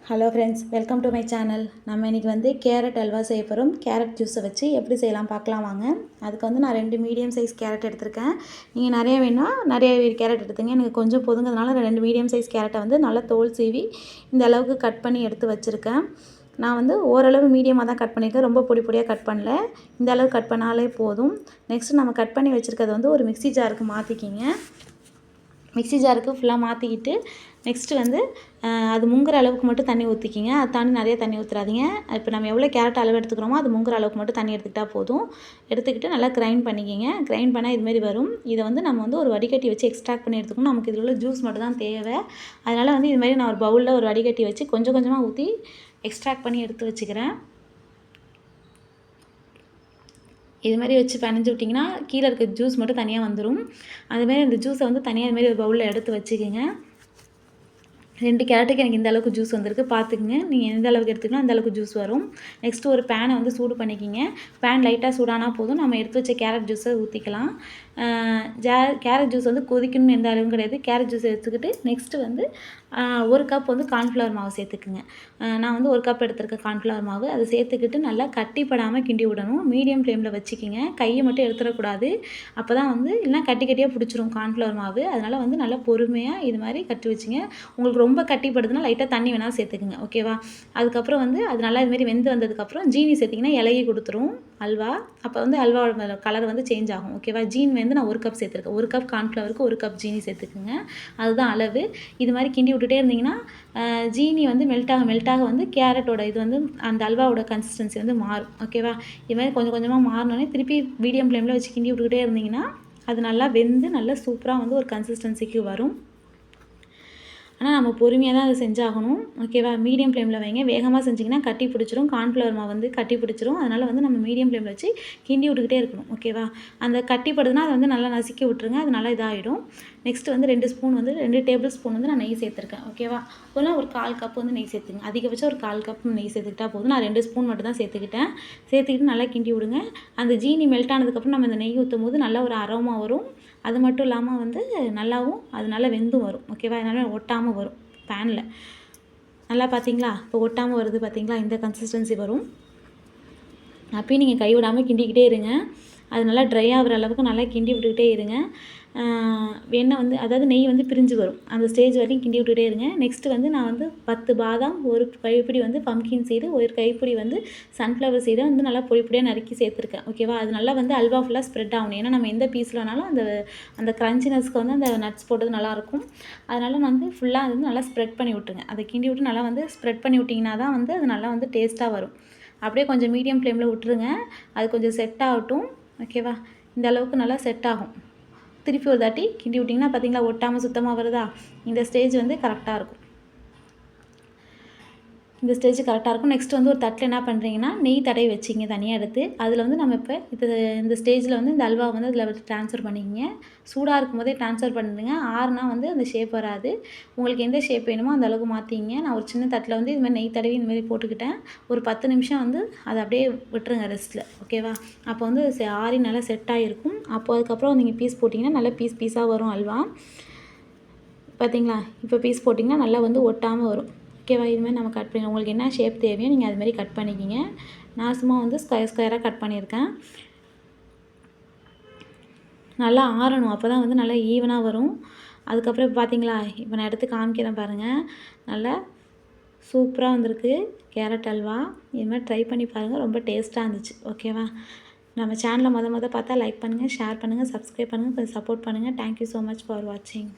Hello friends, welcome to my channel. நம்ம இன்றைக்கி வந்து கேரட் அல்வா செய்ய போகிறோம். கேரட் ஜூஸை வச்சு எப்படி செய்யலாம் பார்க்கலாம் வாங்க. அதுக்கு வந்து நான் 2 மீடியம் சைஸ் கேரட் எடுத்திருக்கேன். நீங்கள் நிறைய வேணும்னா நிறைய கேரட் எடுத்துங்க. எனக்கு கொஞ்சம் போதுங்கிறதுனால 2 மீடியம் சைஸ் கேரட்டை வந்து நல்லா தோல் சீவி இந்த அளவுக்கு கட் பண்ணி எடுத்து வச்சுருக்கேன். நான் வந்து ஓரளவு மீடியமாக தான் கட் பண்ணியிருக்கேன், ரொம்ப பொடி பொடியாக கட் பண்ணல. இந்த அளவு கட் பண்ணாலே போதும். நெக்ஸ்ட்டு நம்ம கட் பண்ணி வச்சுருக்கிறது வந்து ஒரு மிக்ஸி ஜாருக்கு மாற்றிக்கிங்க. மிக்ஸி ஜாருக்கு ஃபுல்லாக மாற்றிக்கிட்டு நெக்ஸ்ட்டு வந்து அது முங்குற அளவுக்கு மட்டும் தண்ணி ஊற்றிக்கிங்க. அதை தாண்டி நிறைய தண்ணி ஊற்றுறாதீங்க. இப்போ நம்ம எவ்வளோ கேரட் அளவு எடுத்துக்கிறோமோ அது முங்குற அளவுக்கு மட்டும் தண்ணி எடுத்துக்கிட்டால் போதும். எடுத்துக்கிட்டு நல்லா கிரைண்ட் பண்ணிக்கிங்க. கிரைண்ட் பண்ணால் இதுமாரி வரும். இதை வந்து நம்ம வந்து ஒரு வடிகட்டி வச்சு எக்ஸ்ட்ராக்ட் பண்ணி எடுத்துக்கணும். நமக்கு இதில் உள்ள ஜூஸ் மட்டும் தான் தேவை. அதனால் வந்து இதுமாரி நான் ஒரு பவுலில் ஒரு வடிகட்டி வச்சு கொஞ்சம் கொஞ்சமாக ஊற்றி எக்ஸ்ட்ராக்ட் பண்ணி எடுத்து வச்சுக்கிறேன். இது மாதிரி வச்சு பிணைஞ்சு விட்டிங்கன்னா கீழே இருக்க ஜூஸ் மட்டும் தனியாக வந்துடும். அதுமாரி இந்த ஜூஸை வந்து தனியாக இதுமாரி ஒரு பவுலில் எடுத்து வச்சுக்கோங்க. 2 கேரட்டுக்கு எனக்கு இந்த அளவுக்கு ஜூஸ் வந்திருக்கு, பார்த்துக்குங்க. நீங்கள் எந்த அளவுக்கு எடுத்துக்கணும் அந்த அளவுக்கு ஜூஸ் வரும். நெக்ஸ்ட்டு ஒரு பேனை வந்து சூடு பண்ணிக்கிங்க. பேன் லைட்டாக சூடானால் போதும், நம்ம எடுத்து வச்ச கேரட் ஜூஸை ஊற்றிக்கலாம். கேரட் ஜூஸ் வந்து கொதிக்கணும்னு எந்த அளவும் கிடையாது. கேரட் ஜூஸ் எடுத்துக்கிட்டு நெக்ஸ்ட்டு வந்து 1 கப் வந்து கார்ன்ஃப்ளவர் மாவு சேர்த்துக்குங்க. நான் வந்து 1 கப் எடுத்துருக்கேன் கார்ன்ஃப்ளவர் மாவு. அதை சேர்த்துக்கிட்டு நல்லா கட்டிப்படாமல் கிண்டி விடணும். மீடியம் ஃப்ளேமில் வச்சுக்கிங்க. கையை மட்டும் எடுத்துடக்கூடாது, அப்போ தான் வந்து இல்லைனா கட்டியாக பிடிச்சிரும் கார்ன்ஃப்ளவர் மாவு. அதனால் வந்து நல்லா பொறுமையாக இது மாதிரி கட்டி வச்சுங்க. உங்களுக்கு ரொம்ப கட்டிப்படுதுன்னா லைட்டாக தண்ணி வேணாலும் சேர்த்துக்குங்க, ஓகேவா. அதுக்கப்புறம் வந்து அது நல்லா இதுமாரி வெந்து வந்ததுக்கப்புறம் ஜீனி சேர்த்திங்கன்னா இலகி கொடுத்துரும் அல்வா. அப்போ வந்து அல்வாவோட கலர் வந்து சேஞ்ச் ஆகும், ஓகேவா. ஜீனி வந்து நான் 1 கப் சேர்த்துருக்கேன். 1 கப் கார்ன்ஃப்ளவருக்கு 1 கப் ஜீனி சேர்த்துக்குங்க. அதுதான் அளவு. இது மாதிரி கிண்டி விட்டுட்டே இருந்தீங்கன்னா ஜீனி வந்து மெல்ட்டாக வந்து கேரட்டோட இது வந்து அந்த அல்வாவோட கன்சிஸ்டன்சி வந்து மாறும், ஓகேவா. இது மாதிரி கொஞ்சம் கொஞ்சமாக மாறினோடனே திருப்பி மீடியம் ஃப்ளேமில் வச்சு கிண்டி விட்டுக்கிட்டே இருந்தீங்கன்னா அது நல்லா வெந்து நல்லா சூப்பராக வந்து ஒரு கன்சிஸ்டன்சிக்கு வரும். ஆனால் நம்ம பொறுமையாக தான் அதை செஞ்சாகணும், ஓகேவா. மீடியம் ஃப்ளேமில் வைங்க. வேகமாக செஞ்சிங்கன்னா கட்டி பிடிச்சிரும். கார்ன்ஃப்ளவர் மாவு வந்து கட்டி பிடிச்சிரும். அதனால் வந்து நம்ம மீடியம் ஃப்ளேமில் வச்சு கிண்டி விட்டுக்கிட்டே இருக்கணும், ஓகேவா. அந்த கட்டிப்படுதுன்னா அதை வந்து நல்லா நசுக்கி விட்டுருங்க. அது நல்லா இதாகிடும். நெக்ஸ்ட்டு வந்து 2 டேபிள் ஸ்பூன் வந்து நான் நெய் சேர்த்துருக்கேன், ஓகேவா. ஒரு 1/4 கப் வந்து நெய் சேர்த்துங்க. அதிகபட்சம் ஒரு 1/4 கப் நெய் சேர்த்துக்கிட்டா போதும். நான் 2 ஸ்பூன் மட்டும் தான் சேர்த்துக்கிட்டு நல்லா கிண்டி விடுங்க. அந்த ஜீனி மெல்ட் ஆனதுக்கப்புறம் நம்ம இந்த நெய் ஊற்றும் போது நல்லா ஒரு அரோமா வரும். அது மட்டும் இல்லாமல் வந்து நல்லாவும் அது நல்லா வெந்தும் வரும், ஓகேவா. அதனால் ஒட்டாமல் வரும் பேனில். நல்லா பார்த்தீங்களா, இப்போ ஒட்டாமல் வருது பார்த்தீங்களா, இந்த கன்சிஸ்டன்சி வரும். அப்பயும் நீங்கள் கைவிடாமல் கிண்டிக்கிட்டே இருங்க. அது நல்லா ட்ரை ஆகிற அளவுக்கு நல்லா கிண்டி விட்டுக்கிட்டே இருங்க. எண்ணெய் வந்து அதாவது நெய் வந்து பிரிஞ்சு வரும், அந்த ஸ்டேஜ் வரைக்கும் கிண்டி விட்டுகிட்டே இருங்க. நெக்ஸ்ட்டு வந்து நான் வந்து 10 பாதாம், 1 கைப்பிடி வந்து பம்கின் சீடு, 1 கைப்பிடி வந்து சன்ஃப்ளவர் சீடை வந்து நல்லா பொடி பொடியாக நறுக்கி சேர்த்துருக்கேன், ஓகேவா. அது நல்லா வந்து அல்வா ஃபுல்லாக ஸ்ப்ரெட் ஆகணும். ஏன்னா நம்ம எந்த பீஸில் வேணாலும் அந்த க்ரன்ச்சினஸ்க்கு வந்து அந்த நட்ஸ் போட்டது நல்லாயிருக்கும். அதனால் நான் வந்து ஃபுல்லாக அது வந்து நல்லா ஸ்ப்ரெட் பண்ணி விட்டுருங்க. அதை கிண்டி விட்டு நல்லா வந்து ஸ்ப்ரெட் பண்ணி விட்டிங்கன்னா தான் வந்து அது நல்லா வந்து டேஸ்ட்டாக வரும். அப்படியே கொஞ்சம் மீடியம் ஃப்ளேமில் விட்டுருங்க. அது கொஞ்சம் செட் ஆகட்டும், ஓகேவா. இந்த அளவுக்கு நல்லா செட் ஆகும். திருப்பி ஒரு தாட்டி கிண்டி விட்டிங்கன்னா பார்த்தீங்களா ஒட்டாமல் சுத்தமாக வருதா. இந்த ஸ்டேஜ் வந்து கரெக்டாக இருக்கும். இந்த ஸ்டேஜ் கரெக்டாக இருக்கும். நெக்ஸ்ட் வந்து ஒரு தட்டில் என்ன பண்ணுறீங்கன்னா நெய் தடவி வச்சிங்க தனியாக எடுத்து. அதில் வந்து நம்ம இப்போ இந்த ஸ்டேஜில் வந்து இந்த அல்வா வந்து அதில் ட்ரான்ஸ்ஃபர் பண்ணிக்கிங்க. சூடாக இருக்கும் போதே ட்ரான்ஸ்ஃபர் பண்ணிடுங்க. ஆறுனா வந்து அந்த ஷேப் வராது. உங்களுக்கு எந்த ஷேப் வேணுமோ அந்த அளவுக்கு மாற்றிங்க. நான் ஒரு சின்ன தட்டில் வந்து இதுமாதிரி நெய் தடவி இந்தமாதிரி போட்டுக்கிட்டேன். ஒரு 10 நிமிஷம் வந்து அதை அப்படியே விட்டுருங்க ரெஸ்ட்டில், ஓகேவா. அப்போ வந்து ஆறி நல்லா செட் ஆகிருக்கும். அப்போ அதுக்கப்புறம் நீங்கள் பீஸ் போட்டிங்கன்னா நல்லா பீஸாக வரும் அல்வா. பார்த்தீங்களா, இப்போ பீஸ் போட்டிங்கன்னா நல்லா வந்து ஒட்டாமல் வரும், ஓகேவா. இதுமாதிரி நம்ம கட் பண்ணி உங்களுக்கு என்ன ஷேப் தேவையோ நீங்கள் அதுமாதிரி கட் பண்ணிக்கிங்க. நான் சும்மா வந்து ஸ்கொயராக கட் பண்ணியிருக்கேன். நல்லா ஆறணும், அப்போ தான் வந்து நல்லா ஈவனாக வரும். அதுக்கப்புறம் பார்த்தீங்களா, இப்போ நான் எடுத்து காமிக்கிறேன் பாருங்கள். நல்லா சூப்பராக வந்திருக்கு கேரட் அல்வா. இதுமாதிரி ட்ரை பண்ணி பாருங்கள், ரொம்ப டேஸ்ட்டாக இருந்துச்சு, ஓகேவா. நம்ம சேனலை பார்த்தா லைக் பண்ணுங்கள், ஷேர் பண்ணுங்கள், சப்ஸ்கிரைப் பண்ணுங்கள், கொஞ்சம் சப்போர்ட் பண்ணுங்கள். தேங்க்யூ ஸோ மச் ஃபார் வாட்சிங்.